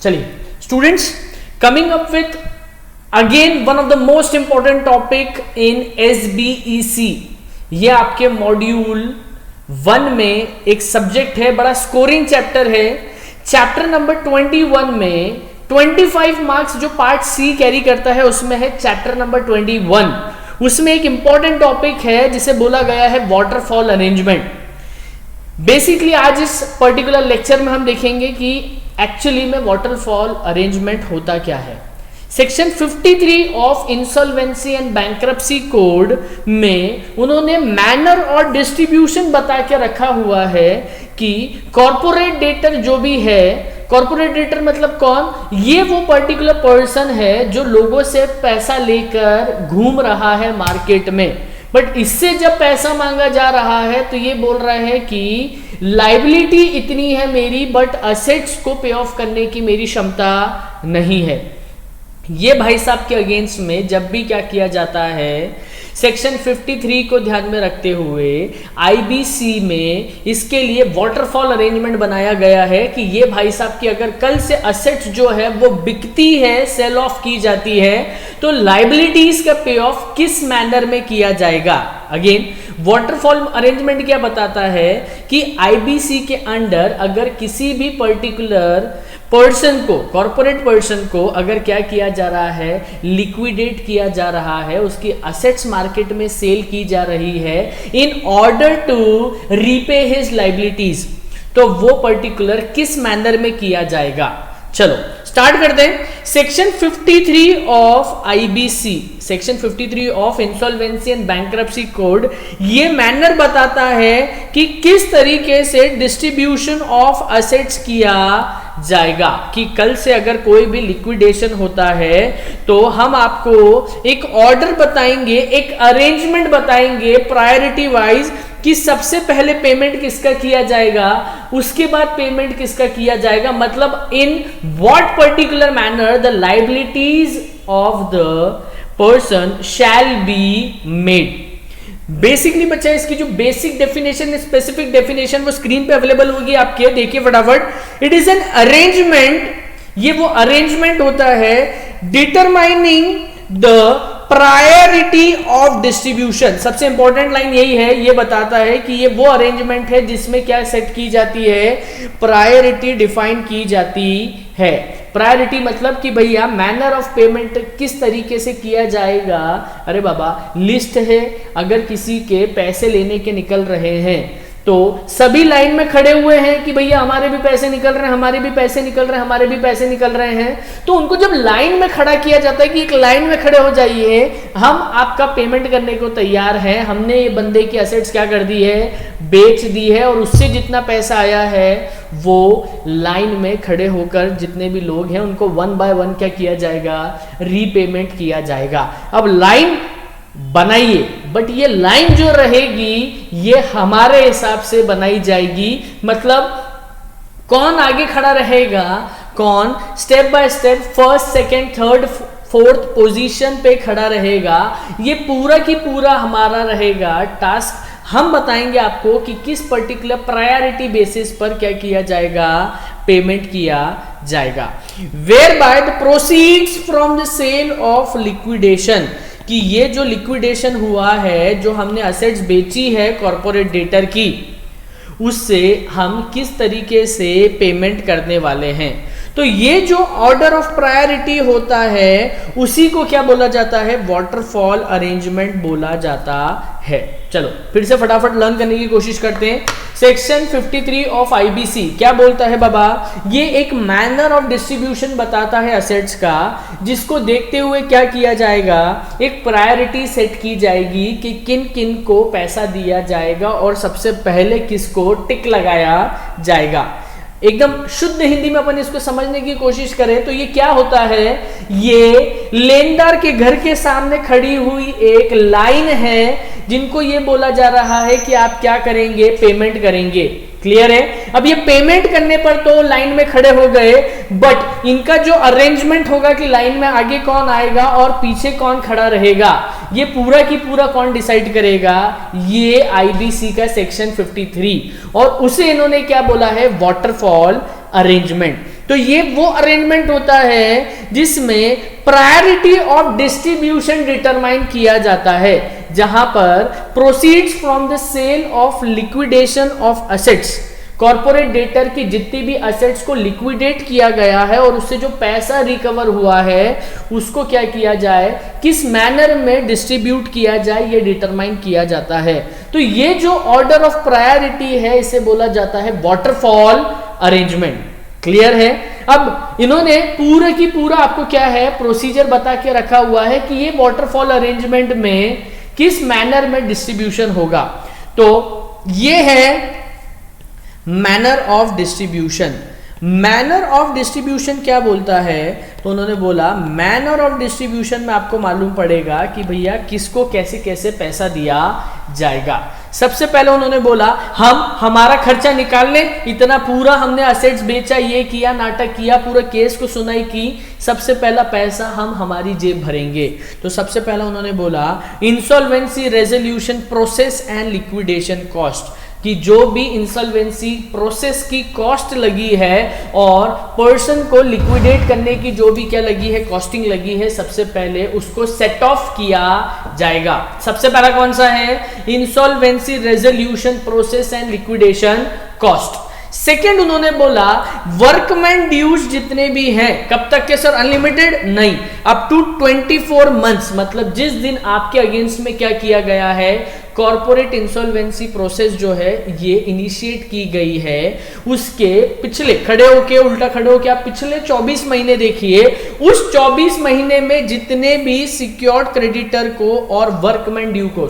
चलिए students, coming up with again one of the most important topic in SBEC। ये आपके module 1 में एक सब्जेक्ट है, बड़ा स्कोरिंग चैप्टर है। चैप्टर नंबर 21 में 25 मार्क्स जो पार्ट सी कैरी करता है उसमें है चैप्टर नंबर 21। उसमें एक इंपॉर्टेंट टॉपिक है जिसे बोला गया है वाटरफॉल अरेंजमेंट। बेसिकली आज इस पर्टिकुलर लेक्चर में हम देखेंगे कि एक्चुअली में वाटरफॉल अरेंजमेंट होता क्या है। Section 53 of insolvency and bankruptcy code में उन्होंने मैनर और डिस्ट्रीब्यूशन बता के रखा हुआ है कि कॉर्पोरेट डेटर जो भी है, कॉर्पोरेट डेटर मतलब कौन, ये वो पर्टिकुलर पर्सन है जो लोगों से पैसा लेकर घूम रहा है मार्केट में, बट इससे जब पैसा मांगा जा रहा है तो ये बोल रहा है कि लाइबिलिटी इतनी है मेरी, बट असेट्स को पे ऑफ करने की मेरी क्षमता नहीं है। ये भाई साहब के अगेंस्ट में जब भी क्या किया जाता है, सेक्शन 53 को ध्यान में रखते हुए IBC में इसके लिए वाटरफॉल अरेंजमेंट बनाया गया है कि ये भाई साहब की अगर कल से असेट्स जो है वो बिकती है, सेल ऑफ की जाती है, तो लाइबिलिटीज का पे ऑफ किस मैनर में किया जाएगा। अगेन वाटरफॉल अरेंजमेंट क्या बताता है कि IBC के अंडर अगर किसी भी पर्टिकुलर पर्सन को, कॉर्पोरेट पर्सन को अगर क्या किया जा रहा है, लिक्विडेट किया जा रहा है, उसकी असेट्स मार्केट में सेल की जा रही है in order to repay his liabilities, तो वो पर्टिकुलर किस मैनर में किया जाएगा। चलो स्टार्ट करते हैं। Section 53 of IBC, section 53 of insolvency and bankruptcy code, ये मैनर बताता है कि किस तरीके से डिस्ट्रीब्यूशन ऑफ असेट्स किया जाएगा। कि कल से अगर कोई भी लिक्विडेशन होता है तो हम आपको एक ऑर्डर बताएंगे, एक अरेंजमेंट बताएंगे प्रायोरिटी वाइज कि सबसे पहले पेमेंट किसका किया जाएगा, उसके बाद पेमेंट किसका किया जाएगा, मतलब in what particular manner the liabilities of the person shall be made. Basically बच्चा इसकी जो बेसिक डेफिनेशन, स्पेसिफिक डेफिनेशन वो स्क्रीन पे अवेलेबल होगी आपके, देखिए फटाफट। इट इज एन अरेंजमेंट, ये वो अरेंजमेंट होता है determining the priority of distribution. सबसे इंपॉर्टेंट लाइन यही है, ये बताता है कि ये वो अरेंजमेंट है जिसमें क्या सेट की जाती है, प्रायोरिटी डिफाइन की जाती है। प्रायोरिटी मतलब कि भैया मैनर ऑफ पेमेंट किस तरीके से किया जाएगा। अरे बाबा लिस्ट है, अगर किसी के पैसे लेने के निकल रहे हैं तो सभी लाइन में खड़े हुए हैं कि भैया हमारे भी पैसे निकल रहे हैं, हमारे भी पैसे निकल रहे हैं, हमारे भी पैसे निकल रहे हैं, तो उनको जब लाइन में खड़ा किया जाता है कि एक लाइन में खड़े हो जाइए, हम आपका पेमेंट करने को तैयार हैं, हमने ये बंदे की असेट्स क्या कर दी है, बेच दी है, और उससे जितना पैसा आया है वो लाइन में खड़े होकर जितने भी लोग हैं उनको 1 बाय 1 क्या किया जाएगा, रीपेमेंट किया जाएगा। अब लाइन बनाइए, बट ये लाइन जो रहेगी ये हमारे हिसाब से बनाई जाएगी, मतलब कौन आगे खड़ा रहेगा, कौन step by step first, second, third, fourth position पे खड़ा रहेगा, ये पूरा की पूरा हमारा रहेगा टास्क। हम बताएंगे आपको कि किस पर्टिकुलर प्रायोरिटी बेसिस पर क्या किया जाएगा, पेमेंट किया जाएगा। Whereby the proceeds from the sale of liquidation, कि ये जो लिक्विडेशन हुआ है, जो हमने असेट्स बेची है कॉर्पोरेट डेटर की, उससे हम किस तरीके से पेमेंट करने वाले हैं। तो ये जो ऑर्डर ऑफ प्रायोरिटी होता है उसी को क्या बोला जाता है, वाटरफॉल अरेंजमेंट बोला जाता है। चलो फिर से फटाफट लर्न करने की कोशिश करते हैं। सेक्शन 53 ऑफ IBC क्या बोलता है बाबा, ये एक मैनर ऑफ डिस्ट्रीब्यूशन बताता है असेट्स का, जिसको देखते हुए क्या किया जाएगा, एक प्रायोरिटी सेट की जाएगी कि किन किन को पैसा दिया जाएगा और सबसे पहले किसको टिक लगाया जाएगा। एकदम शुद्ध हिंदी में अपन इसको समझने की कोशिश करें तो ये क्या होता है, ये लेनदार के घर के सामने खड़ी हुई एक लाइन है जिनको ये बोला जा रहा है कि आप क्या करेंगे, पेमेंट करेंगे। क्लियर है। अब ये पेमेंट करने पर तो लाइन में खड़े हो गए, बट इनका जो अरेंजमेंट होगा कि लाइन में आगे कौन आएगा और पीछे कौन खड़ा रहेगा, ये पूरा की पूरा कौन डिसाइड करेगा, ये आईबीसी का सेक्शन 53, और उसे इन्होंने क्या बोला है, वाटरफॉल अरेंजमेंट। तो ये वो अरेंजमेंट होता है जिसमें प्रायोरिटी ऑफ डिस्ट्रीब्यूशन डिटरमाइन किया जाता है, जहां पर proceeds from the sale of liquidation of assets, corporate debtor की जितनी भी असेट्स को लिक्विडेट किया गया है और उससे जो पैसा रिकवर हुआ है उसको क्या किया जाए, किस मैनर में डिस्ट्रीब्यूट किया जाए, ये डिटरमाइन किया जाता है। तो ये जो ऑर्डर ऑफ प्रायोरिटी है इसे बोला जाता है वाटरफॉल अरेंजमेंट। क्लियर है? अब इन्होंने पूरा की पूरा आपको क्या है प्रोसीजर बता के रखा हुआ है कि ये वाटरफॉल अरेंजमेंट में किस मैनर में डिस्ट्रीब्यूशन होगा। तो ये है manner of distribution. Manner of distribution क्या बोलता है, तो उन्होंने बोला मैनर ऑफ डिस्ट्रीब्यूशन में आपको मालूम पड़ेगा कि भैया किसको कैसे कैसे पैसा दिया जाएगा। सबसे पहले उन्होंने बोला हम हमारा खर्चा निकाल लें, इतना पूरा हमने असेट्स बेचा, ये किया, नाटक किया, पूरा केस को सुनाई की, सबसे पहला पैसा हम हमारी जेब भरेंगे। तो सबसे पहला उन्होंने बोला insolvency resolution process and liquidation cost, कि जो भी इंसॉल्वेंसी प्रोसेस की कॉस्ट लगी है और पर्सन को लिक्विडेट करने की जो भी क्या लगी है कॉस्टिंग लगी है, सबसे पहले उसको सेट ऑफ किया जाएगा। सबसे पहला कौन सा है, insolvency resolution process and liquidation cost. Second उन्होंने बोला वर्कमैन ड्यूज जितने भी हैं, कब तक के सर, अनलिमिटेड नहीं, अप टू 24 मंथ्स, मतलब जिस दिन आपके अगेंस्ट में क्या किया गया है, कॉर्पोरेट इंसॉल्वेंसी प्रोसेस जो है ये इनिशिएट की गई है, उसके पिछले खड़े होके उल्टा खड़े होके आप पिछले 24 महीने देखिए, उस 24 महीने में जितने भी सिक्योर्ड क्रेडिटर को और वर्कमैन ड्यू को,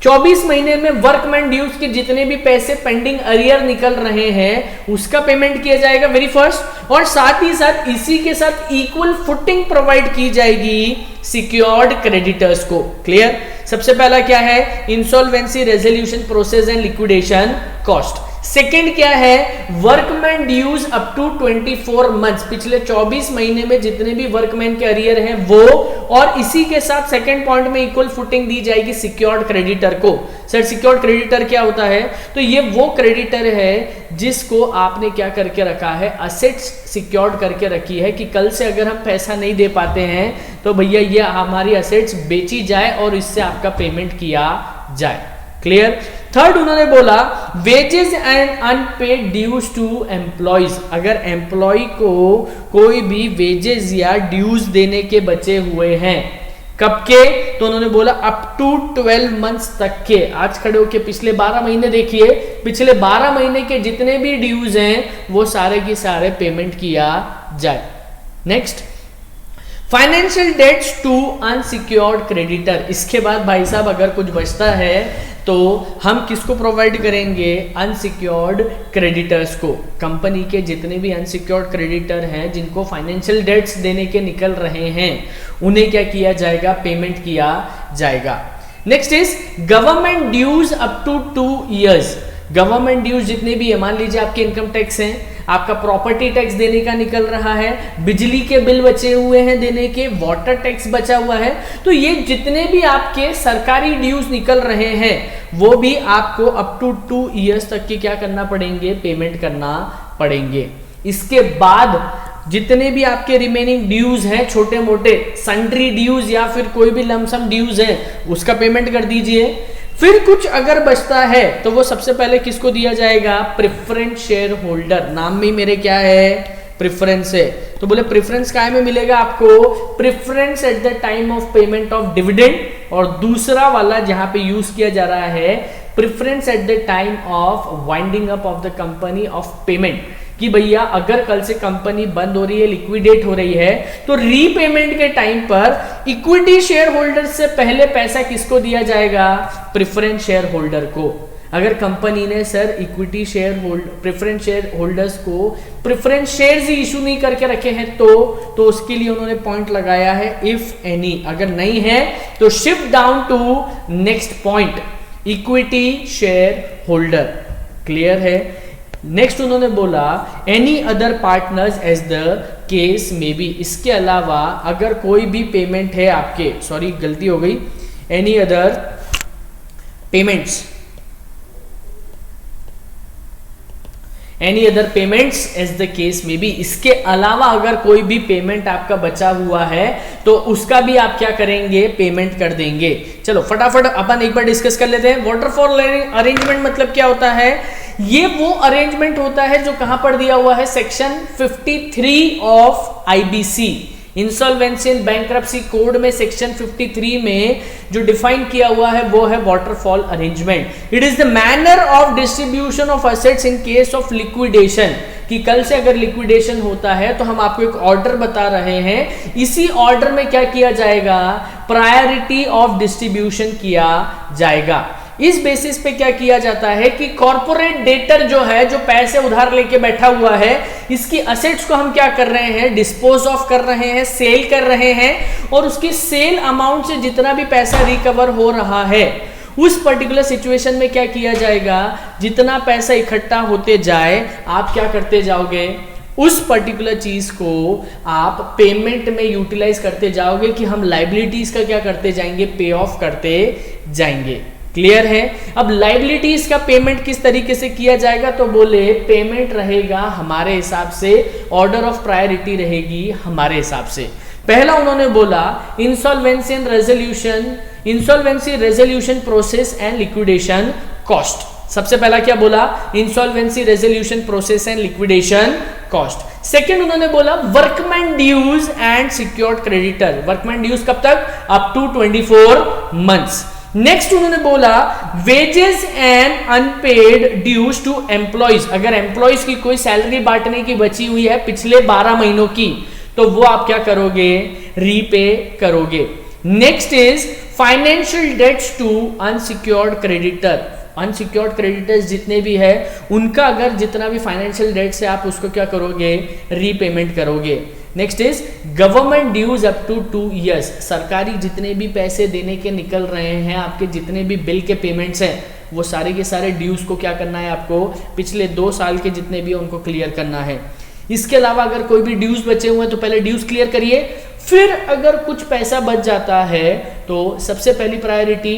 24 महीने में वर्कमैन ड्यूज के जितने भी पैसे पेंडिंग अरियर निकल रहे हैं उसका पेमेंट किया जाएगा वेरी फर्स्ट, और साथ ही साथ इसी के साथ इक्वल फुटिंग प्रोवाइड की जाएगी सिक्योर्ड क्रेडिटर्स को। क्लियर? सबसे पहला क्या है, insolvency resolution process and liquidation cost. Second क्या है, workman dues up to 24 months, पिछले 24 महीने में जितने भी वर्कमैन के अरियर हैं वो, और इसी के साथ सेकेंड पॉइंट में इक्वल फुटिंग दी जाएगी सिक्योर्ड क्रेडिटर को। सर सिक्योर्ड क्रेडिटर क्या होता है, तो ये वो क्रेडिटर है जिसको आपने क्या करके रखा है, असेट्स सिक्योर्ड करके रखी है कि कल से अगर हम पैसा नहीं दे पाते हैं तो भैया ये हमारी असेट्स बेची जाए और इससे आपका पेमेंट किया जाए। क्लियर? थर्ड उन्होंने बोला wages and unpaid dues to employees, अगर एम्प्लॉय को कोई भी वेजेस या ड्यूज देने के बचे हुए हैं, कब के, तो उन्होंने बोला अप टू 12 मंथ्स तक के। आज खड़े होके पिछले 12 महीने देखिए, पिछले 12 महीने के जितने भी ड्यूज हैं वो सारे के सारे पेमेंट किया जाए। Next, financial debts to unsecured creditor. इसके बाद भाई साहब अगर कुछ बचता है तो हम किसको प्रोवाइड करेंगे, अनसिक्योर्ड क्रेडिटर्स को। कंपनी के जितने भी अनसिक्योर्ड क्रेडिटर हैं जिनको फाइनेंशियल डेट्स देने के निकल रहे हैं उन्हें क्या किया जाएगा, पेमेंट किया जाएगा। Next is government dues up to 2 years। Government dues जितने भी है, मान लीजिए आपके इनकम टैक्स हैं, आपका प्रॉपर्टी टैक्स देने का निकल रहा है, बिजली के बिल बचे हुए हैं देने के, वाटर टैक्स बचा हुआ है, तो ये जितने भी आपके सरकारी ड्यूज निकल रहे हैं वो भी आपको अप टू 2 years तक के क्या करना पड़ेंगे, पेमेंट करना पड़ेंगे। इसके बाद जितने भी आपके रिमेनिंग ड्यूज हैं, छोटे मोटे सन्ड्री ड्यूज या फिर कोई भी लमसम ड्यूज है, उसका पेमेंट कर दीजिए। फिर कुछ अगर बचता है तो वो सबसे पहले किसको दिया जाएगा, प्रेफरेंस शेयर होल्डर। नाम में मेरे क्या है, प्रेफरेंस है, तो बोले प्रेफरेंस काय में मिलेगा आपको, preference at the time of payment of dividend, और दूसरा वाला जहां पे यूज किया जा रहा है preference at the time of winding up of the company of payment, कि भैया अगर कल से कंपनी बंद हो रही है, लिक्विडेट हो रही है, तो रीपेमेंट के टाइम पर इक्विटी शेयर होल्डर से पहले पैसा किसको दिया जाएगा, प्रेफरेंस शेयर होल्डर को। अगर कंपनी ने sir equity share preference share holders को प्रेफरेंस शेयर्स ही इशू नहीं करके रखे हैं तो उसके लिए उन्होंने पॉइंट लगाया है इफ एनी, अगर नहीं है तो shift down to next point, equity shareholder. Clear है? नेक्स्ट उन्होंने बोला any other partners as the case may be. इसके अलावा अगर कोई भी पेमेंट है आपके, सॉरी गलती हो गई, any other payments, any other payments as the case may be. इसके अलावा अगर कोई भी पेमेंट आपका बचा हुआ है तो उसका भी आप क्या करेंगे, पेमेंट कर देंगे। चलो फटाफट अपन एक बार डिस्कस कर लेते हैं। वाटरफॉल अरेंजमेंट मतलब क्या होता है? ये वो अरेंजमेंट होता है जो कहां पर दिया हुआ है, section 53 of IBC, insolvency and bankruptcy code में सेक्शन 53 में जो डिफाइन किया हुआ है वो है waterfall arrangement. It is the manner of distribution of assets in case of liquidation, कि कल से अगर लिक्विडेशन होता है तो हम आपको एक ऑर्डर बता रहे हैं, इसी ऑर्डर में क्या किया जाएगा, प्रायोरिटी ऑफ डिस्ट्रीब्यूशन किया जाएगा। इस बेसिस पे क्या किया जाता है कि कॉर्पोरेट डेटर जो है, जो पैसे उधार लेके बैठा हुआ है, इसकी असेट्स को हम क्या कर रहे हैं, डिस्पोज ऑफ कर रहे हैं, सेल कर रहे हैं, और उसकी सेल अमाउंट से जितना भी पैसा रिकवर हो रहा है उस पर्टिकुलर सिचुएशन में क्या किया जाएगा, जितना पैसा इकट्ठा होते जाए आप क्या करते जाओगे, उस पर्टिकुलर चीज को आप पेमेंट में यूटिलाइज करते जाओगे कि हम लाइबिलिटीज का क्या करते जाएंगे, पे ऑफ करते जाएंगे। क्लियर है? अब लाइबिलिटीज का पेमेंट किस तरीके से किया जाएगा, तो बोले पेमेंट रहेगा हमारे हिसाब से, ऑर्डर ऑफ प्रायोरिटी रहेगी हमारे हिसाब से। पहला उन्होंने बोला insolvency and resolution, insolvency resolution process and liquidation cost. सबसे पहला क्या बोला, insolvency resolution process and liquidation cost. Second उन्होंने बोला workman dues and secured creditor, workman dues कब तक, अप टू 24 मंथ्स। नेक्स्ट उन्होंने बोला wages and unpaid dues to employees, अगर एम्प्लॉइज की कोई सैलरी बांटने की बची हुई है पिछले 12 महीनों की तो वो आप क्या करोगे, रीपे करोगे। Next is financial debts to unsecured creditor, unsecured creditors जितने भी है उनका अगर जितना भी फाइनेंशियल डेट्स है आप उसको क्या करोगे, रीपेमेंट करोगे। Next is government dues up to 2 years, सरकारी जितने भी पैसे देने के निकल रहे हैं, आपके जितने भी बिल के पेमेंट्स हैं वो सारे के सारे ड्यूज को क्या करना है, आपको पिछले 2 साल के जितने भी उनको क्लियर करना है। इसके अलावा अगर कोई भी ड्यूज बचे हुए हैं तो पहले ड्यूज क्लियर करिए, फिर अगर कुछ पैसा बच जाता है तो सबसे पहली प्रायोरिटी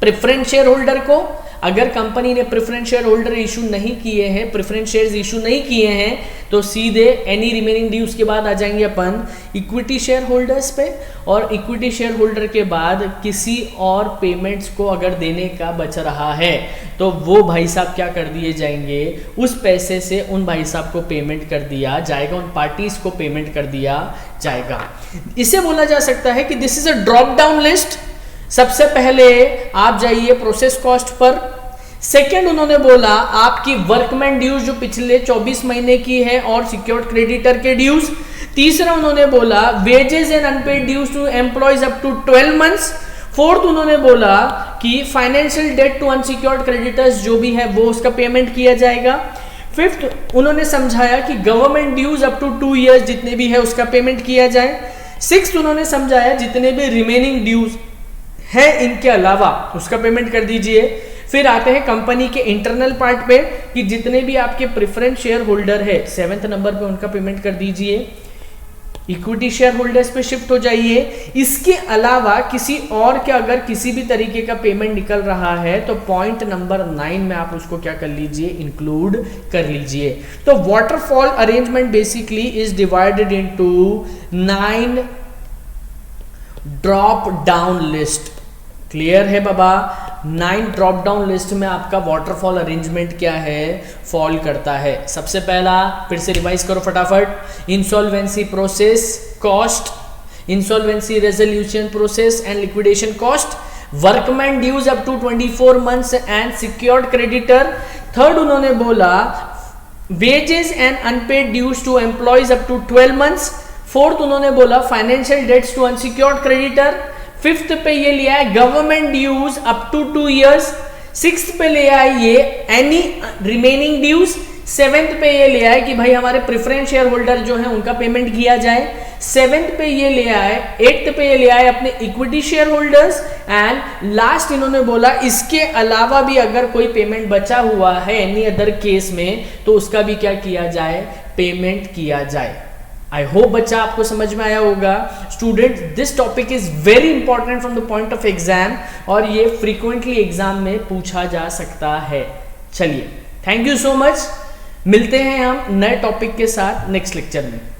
प्रेफरेंस शेयर होल्डर को, अगर कंपनी ने प्रेफरेंस शेयर होल्डर इशू नहीं किए हैं, प्रेफरेंस शेयर्स इशू नहीं किए हैं तो सीधे एनी रिमेनिंग ड्यूज के बाद आ जाएंगे अपन इक्विटी शेयर होल्डर्स पे, और इक्विटी शेयर होल्डर के बाद किसी और पेमेंट्स को अगर देने का बच रहा है तो वो भाई साहब क्या कर दिए जाएंगे, उस पैसे से उन भाई साहब को पेमेंट कर दिया जाएगा, उन पार्टीज को पेमेंट कर दिया जाएगा। इसे बोला जा सकता है कि this is a drop down list. सबसे पहले आप जाइए प्रोसेस कॉस्ट पर। सेकेंड उन्होंने बोला आपकी वर्कमैन ड्यूज जो पिछले 24 महीने की है और सिक्योर्ड क्रेडिटर के ड्यूज। तीसरा उन्होंने बोला wages and unpaid dues to employees up to 12 months. Fourth उन्होंने बोला कि financial debt to unsecured creditors जो भी है वो उसका पेमेंट किया जाएगा। फिफ्थ उन्होंने समझाया कि government dues up to 2 years जितने भी है उसका पेमेंट किया जाए। सिक्स्थ उन्होंने समझाया जितने भी रिमेनिंग ड्यूज है इनके अलावा उसका पेमेंट कर दीजिए। फिर आते हैं कंपनी के इंटरनल पार्ट पे कि जितने भी आपके प्रेफरेंस शेयर होल्डर है 7th नंबर पे उनका पेमेंट कर दीजिए। इक्विटी शेयर होल्डर्स पे शिफ्ट हो जाइए। इसके अलावा किसी और के अगर किसी भी तरीके का पेमेंट निकल रहा है तो पॉइंट नंबर 9 में आप उसको क्या कर लीजिए, इंक्लूड कर लीजिए। तो waterfall arrangement basically is divided into 9 drop down list. Clear है बाबा? 9 ड्रॉप डाउन लिस्ट में आपका वाटरफॉल अरेंजमेंट क्या है, फॉल करता है। सबसे पहला फिर से रिवाइज करो फटाफट, insolvency process cost, insolvency resolution process and liquidation cost, workman dues up to 24 months and secured creditor. Third उन्होंने बोला wages and unpaid dues to employees up to 12 months. Fourth उन्होंने बोला financial debts to unsecured creditor. Fifth पे ये लिया है government dues up to 2 years. Sixth पे लिया है ये एनी रिमेनिंग ड्यूज। सेवेंथ पे ये लिया है कि भाई हमारे प्रेफरेंस शेयर होल्डर जो है उनका पेमेंट किया जाए। सेवेंथ पे ये लिया है, एट्थ पे ये लिया है अपने equity share holders. And last इन्होंने बोला इसके अलावा भी अगर कोई पेमेंट बचा हुआ है एनी अदर केस में तो उसका भी क्या किया जाए, पेमेंट किया जाए। आई होप बच्चा आपको समझ में आया होगा। Student this topic is very important from the point of exam और ये फ्रीक्वेंटली एग्जाम में पूछा जा सकता है। चलिए, थैंक यू सो मच। मिलते हैं हम नए टॉपिक के साथ नेक्स्ट लेक्चर में।